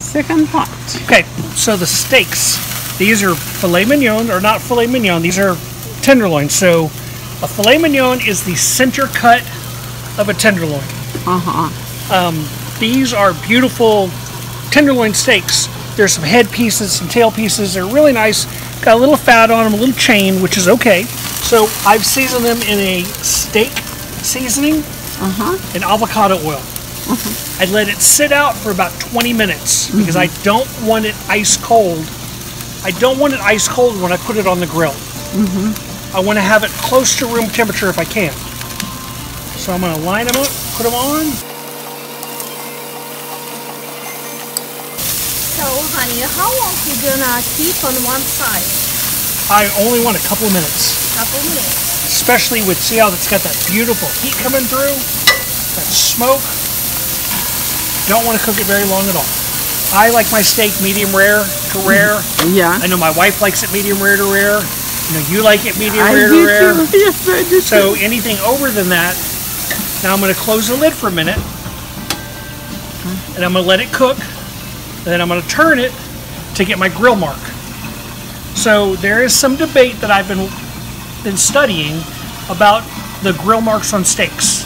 second part. Okay, so the steaks. These are filet mignon, or not filet mignon. These are tenderloin. So a filet mignon is the center cut of a tenderloin. These are beautiful tenderloin steaks. There's some head pieces, some tail pieces. They're really nice. Got a little fat on them, a little chain, which is okay. So I've seasoned them in a steak seasoning and avocado oil. I let it sit out for about 20 minutes because I don't want it ice cold. I don't want it ice cold when I put it on the grill. I want to have it close to room temperature if I can. So I'm going to line them up, put them on. So, honey, how long you gonna keep on one side? I only want a couple of minutes. Couple minutes. Especially with, see how it's got that beautiful heat coming through? That smoke. Don't want to cook it very long at all. I like my steak medium rare to rare. Yeah. I know my wife likes it medium rare to rare. You know, you like it medium rare to rare. Yes, I do. So anything over than that, now I'm going to close the lid for a minute. And I'm going to let it cook. And then I'm going to turn it to get my grill mark. So there is some debate that I've been studying about the grill marks on steaks.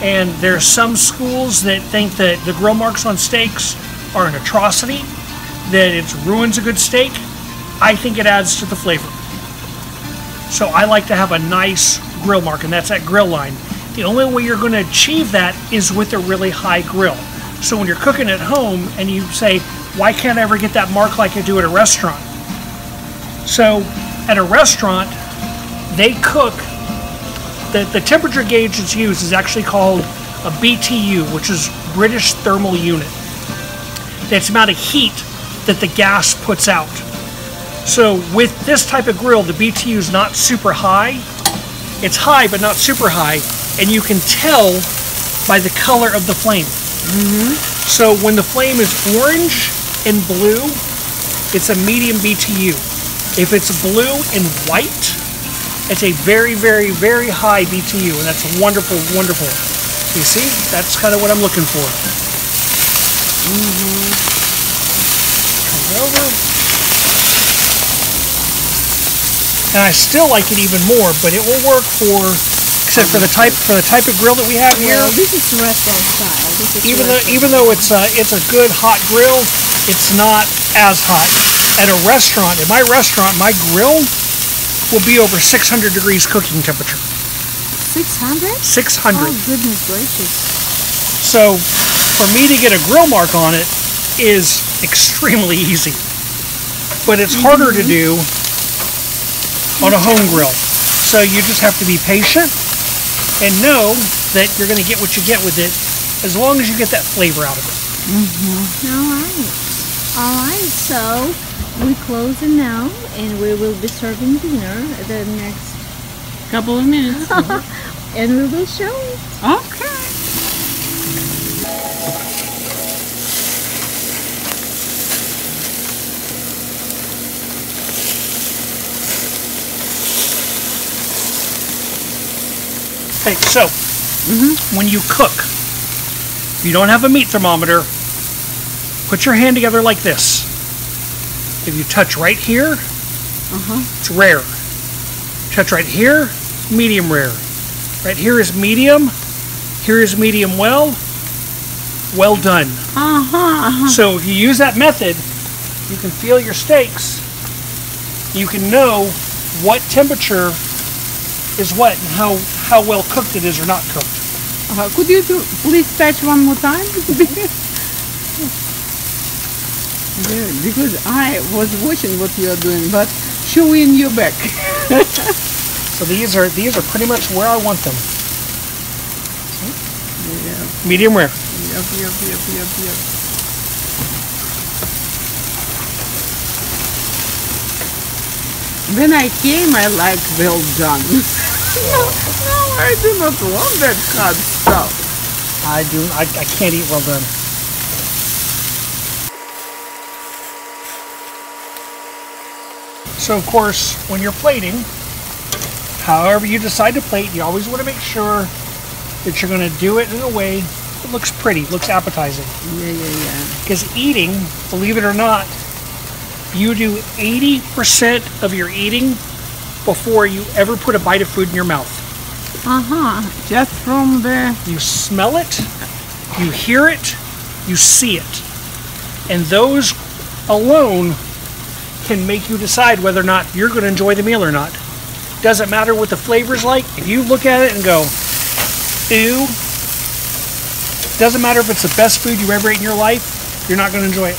And there's some schools that think that the grill marks on steaks are an atrocity, that it ruins a good steak. I think it adds to the flavor. So I like to have a nice grill mark, and that's that grill line. The only way you're going to achieve that is with a really high grill. So when you're cooking at home and you say, why can't I ever get that mark like I do at a restaurant? So at a restaurant, they cook, the temperature gauge that's used is actually called a BTU, which is British Thermal Unit. That's the amount of heat that the gas puts out. So with this type of grill, the BTU is not super high. It's high, but not super high. And you can tell by the color of the flame. So when the flame is orange and blue, it's a medium BTU. If it's blue and white, it's a very, very, very high BTU, and that's wonderful, wonderful. You see, that's kind of what I'm looking for. Turn it over. And I still like it even more, but it will work for, except for the type of grill that we have here. Well, this is restaurant style. This is Even though it's a good hot grill, it's not as hot. At a restaurant, in my restaurant, my grill will be over 600 degrees cooking temperature. 600? 600. Oh, goodness gracious. So for me to get a grill mark on it is extremely easy. But it's harder to do on a home grill. So you just have to be patient and know that you're going to get what you get with it as long as you get that flavor out of it. All right, so we close it now, and we will be serving dinner the next couple of minutes. and we will show it. Okay. Okay, so when you cook, if you don't have a meat thermometer, put your hand together like this. If you touch right here, it's rare. Touch right here, medium rare. Right here is medium. Here is medium well. Well done. So if you use that method, you can feel your steaks. You can know what temperature is what and how well cooked it is or not cooked. Could you please touch one more time? Because I was watching what you are doing, but showing you back. So these are pretty much where I want them. Yeah. Medium rare. Yep. When I came, I like well done. No, I do not want that hot stuff. I can't eat well done. So of course, when you're plating, however you decide to plate, you always want to make sure that you're going to do it in a way it looks pretty, looks appetizing. Yeah. Because eating, believe it or not, you do 80% of your eating before you ever put a bite of food in your mouth. Just from the... You smell it, you hear it, you see it. And those alone can make you decide whether or not you're going to enjoy the meal or not. Doesn't matter what the flavor's like. If you look at it and go, ew, doesn't matter if it's the best food you've ever eaten in your life, you're not going to enjoy it.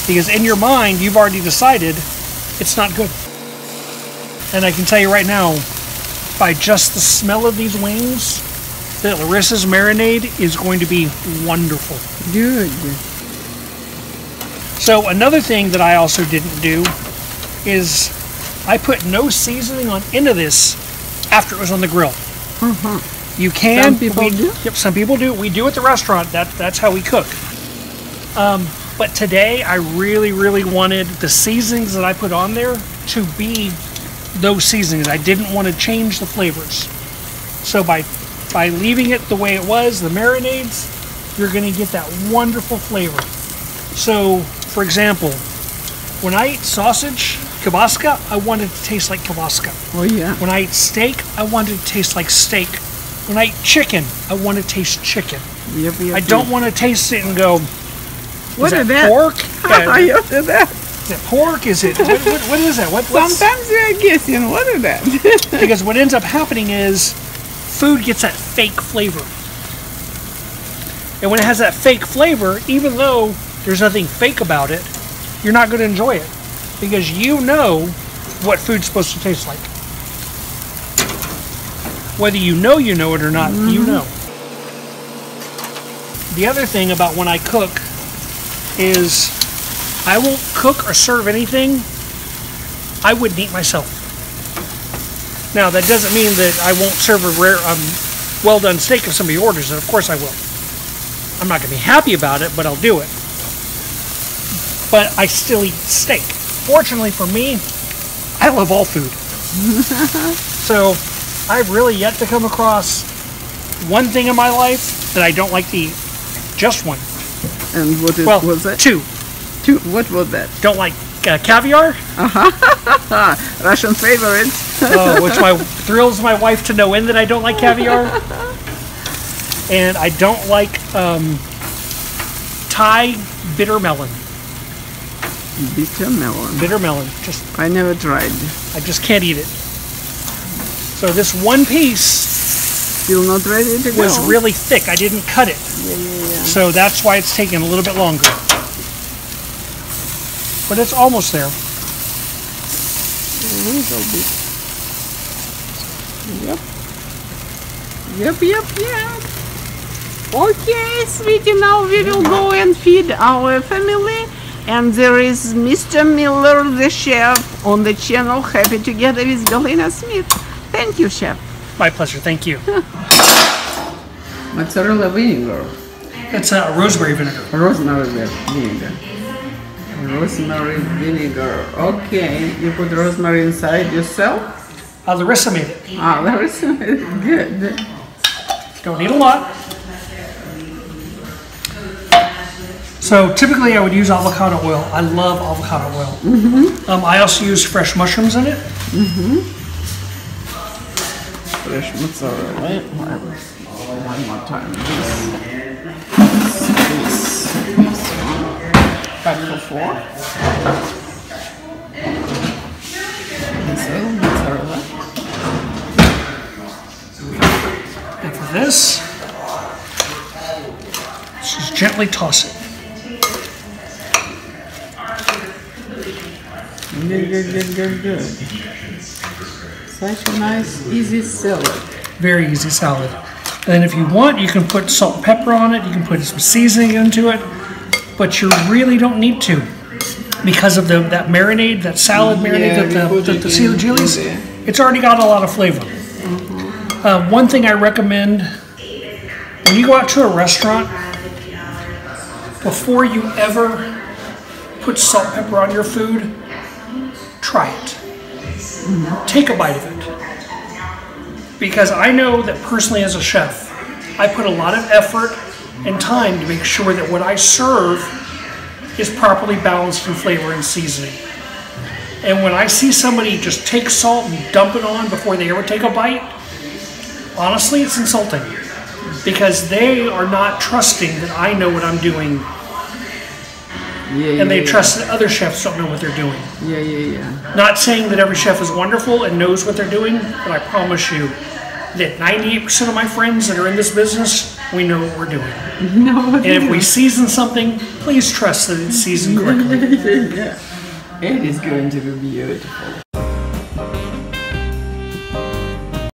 Because in your mind, you've already decided it's not good. And I can tell you right now, by just the smell of these wings, that Larissa's marinade is going to be wonderful. Good. So another thing that I also didn't do is I put no seasoning on into this after it was on the grill. You can. Some people do? Yep, some people do. We do at the restaurant. That's how we cook. But today I really wanted the seasonings that I put on there to be those seasonings. I didn't want to change the flavors. So by leaving it the way it was, the marinades, you're going to get that wonderful flavor. So, for example, when I eat sausage, kielbasa, I want it to taste like kielbasa. Oh yeah. When I eat steak, I want it to taste like steak. When I eat chicken, I want it to taste chicken. Yep. I don't want to taste it and go, What is is that that? pork? You do that. Is it pork? Is it, what is that? What's, Sometimes you're guessing, what is that? because what ends up happening is food gets that fake flavor. And when it has that fake flavor, even though there's nothing fake about it, you're not going to enjoy it. Because you know what food's supposed to taste like. Whether you know it or not, you know. The other thing about when I cook is I won't cook or serve anything I wouldn't eat myself. Now, that doesn't mean that I won't serve a rare, well-done steak if somebody orders it. Of course I will. I'm not going to be happy about it, but I'll do it. But I still eat steak. Fortunately for me, I love all food. So I've really yet to come across one thing in my life that I don't like to eat. Just one. And what was that? Two. What was that? Don't like caviar. Russian favorite. Which thrills my wife to no end that I don't like caviar. And I don't like Thai bitter melon. Bitter melon. Bitter melon. I never tried. I just can't eat it. So this one piece Still not ready to go. was really thick. I didn't cut it. Yeah. So that's why it's taking a little bit longer. But it's almost there. A little bit. Yep. Okay, sweetie, now we will go and feed our family. And there is Mr. Miller, the chef, on the channel, happy together with Galina Smith. Thank you, chef. My pleasure, thank you. Mozzarella vinegar. It's rosemary vinegar. Rosemary vinegar. Rosemary vinegar. Okay, you put rosemary inside yourself? Larissa made it. Larissa made it. Good. Don't need a lot. So typically I would use avocado oil. I love avocado oil. I also use fresh mushrooms in it. Fresh mozzarella. One more time. This one. Factor 4. Mozzarella. And for this, just gently toss it. Good. Such a nice, easy salad. Very easy salad. And then if you want, you can put salt and pepper on it. You can put some seasoning into it. But you really don't need to. Because of that marinade, that salad marinade, the seared chilies, it's already got a lot of flavor. One thing I recommend, when you go out to a restaurant, before you ever put salt and pepper on your food, try it. Take a bite of it. Because I know that personally as a chef, I put a lot of effort and time to make sure that what I serve is properly balanced in flavor and seasoning. And when I see somebody just take salt and dump it on before they ever take a bite, honestly, it's insulting. Because they are not trusting that I know what I'm doing. And they trust that other chefs don't know what they're doing. Not saying that every chef is wonderful and knows what they're doing, but I promise you that 98% of my friends that are in this business, we know what we're doing. And if we season something, please trust that it's seasoned correctly. It is going to be beautiful.